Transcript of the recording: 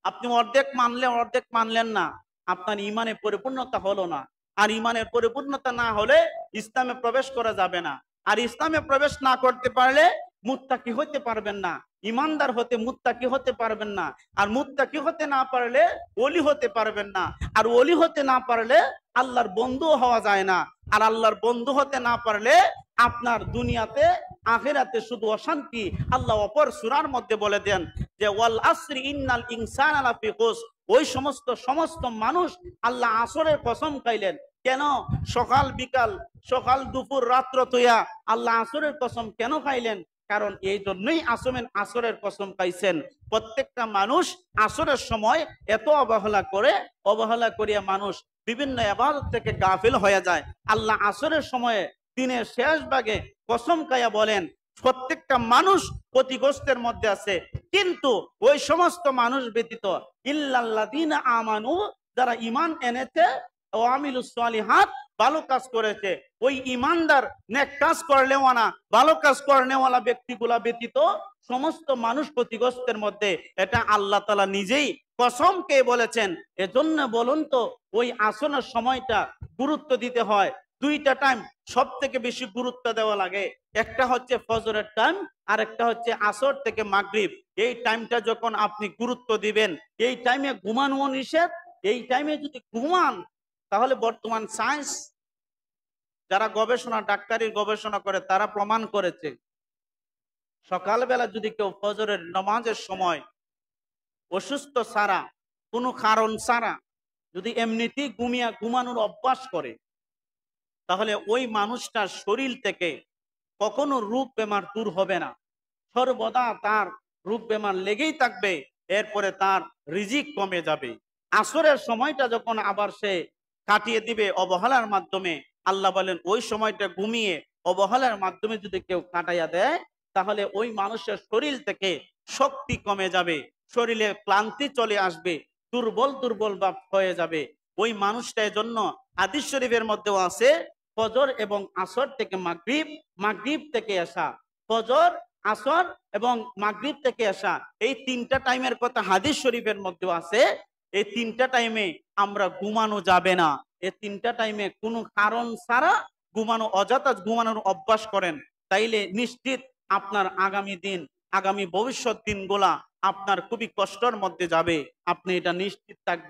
আপনি অর্ধেক মানলে অর্ধেক মানলেন না, আপনার ইমানে পরিপূর্ণতা হলো না। আর ইমানের পরিপূর্ণতা না হলে ইসলামে প্রবেশ করা যাবে না। আর ইসলামে প্রবেশ না করতে পারলে মুত্তাকি হতে পারবেন না, ইমানদার হতে মুত্তাকি হতে পারবেন না। আর মুত্তাকি হতে না পারলে ওলি হতে পারবেন না। আর ওলি হতে না পারলে আল্লাহর বন্ধু হওয়া যায় না। আর আল্লাহর বন্ধু হতে না পারলে আপনার দুনিয়াতে আখিরাতে শুধু অশান্তি। আল্লাহ অপর সূরার মধ্যে বলে দেন যে ওয়াল আসরি ইন্নাল ইনসানা লাফি খুসর, ওই সমস্ত মানুষ, আল্লাহ আসরের কসম খাইলেন। কেন? সকাল বিকাল, সকাল দুপুর রাত্র তৈয়া আল্লাহ আসরের কসম কেন খাইলেন? কারণ এই জন্যই আসরের কসম খাইছেন। প্রত্যেকটা মানুষ আসরের সময় এত অবহেলা করিয়া মানুষ বিভিন্ন ইবাদত থেকে গাফিল হয়ে যায়। আল্লাহ আসরের সময়ে দিনের শেষ ভাগে কসম খাইয়া বলেন প্রত্যেকটা মানুষ ক্ষতিগ্রস্তের মধ্যে আছে, কিন্তু ওই সমস্ত মানুষ ব্যতীত ইল্লাল্লাযীনা আমানু, যারা ঈমান এনেছে ও আমিলুস সালিহাত, ভালো কাজ করেছে। ওই ঈমানদার নেক কাজ করলেওয়ালা, ভালো কাজ করনেওয়ালা ব্যক্তিগুলা ব্যতীত সমস্ত মানুষ ক্ষতিগ্রস্তের মধ্যে। এটা আল্লাহ তাআলা নিজেই কসম কে বলেছেন। এজন্য বলুন তো ওই আসরের সময়টা গুরুত্ব দিতে হয়। দুইটা টাইম সব থেকে বেশি গুরুত্ব দেওয়া লাগে। একটা হচ্ছে ফজরের টাইম, আর একটা হচ্ছে আসর থেকে মাগরিব। এই টাইমটা যখন আপনি গুরুত্ব দিবেন, এই টাইমে ঘুমানো নিষেধ। এই টাইমে যদি ঘুমান তাহলে বর্তমান সায়েন্স যারা গবেষণা, ডাক্তারির গবেষণা করে, তারা প্রমাণ করেছে সকালবেলা যদি কেউ ফজরের নামাজের সময় অসুস্থ ছাড়া, কোনো কারণ ছাড়া যদি এমনিতেই ঘুমানোর অভ্যাস করে, তাহলে ওই মানুষটার শরীর থেকে কখনো রোগ বেমার দূর হবে না। সর্বদা তার রোগ বেমার লেগেই থাকবে। এরপরে তার রিজিক কমে যাবে। আসরের সময়টা যখন আবার সে কাটিয়ে দিবে অবহেলার মাধ্যমে, আল্লাহ বলেন ওই সময়টা ঘুমিয়ে অবহেলার মাধ্যমে যদি কেউ কাটাইয়া দেয়, তাহলে ওই মানুষের শরীর থেকে শক্তি কমে যাবে, শরীরে ক্লান্তি চলে আসবে, দুর্বল ভাব হয়ে যাবে ওই মানুষটার জন্য। হাদিস শরীফের মধ্যেও আছে ফজর এবং আসর থেকে মাগরিব, মাগরিব থেকে এশা। ফজর, আসর এবং মাগরিব থেকে এশা, এই তিনটা টাইমের কথা হাদিস শরীফের মধ্যে আছে। এই তিনটা টাইমে আমরা ঘুমানো যাবে না। এই তিনটা টাইমে কোনো কারণ ছাড়া ঘুমানো, অযথা ঘুমানোর অভ্যাস করেন, তাইলে নিশ্চিত আপনার আগামী দিন, আগামী ভবিষ্যৎ দিনগুলা আপনার খুবই কষ্টের মধ্যে যাবে। আপনি এটা নিশ্চিত থাকবেন।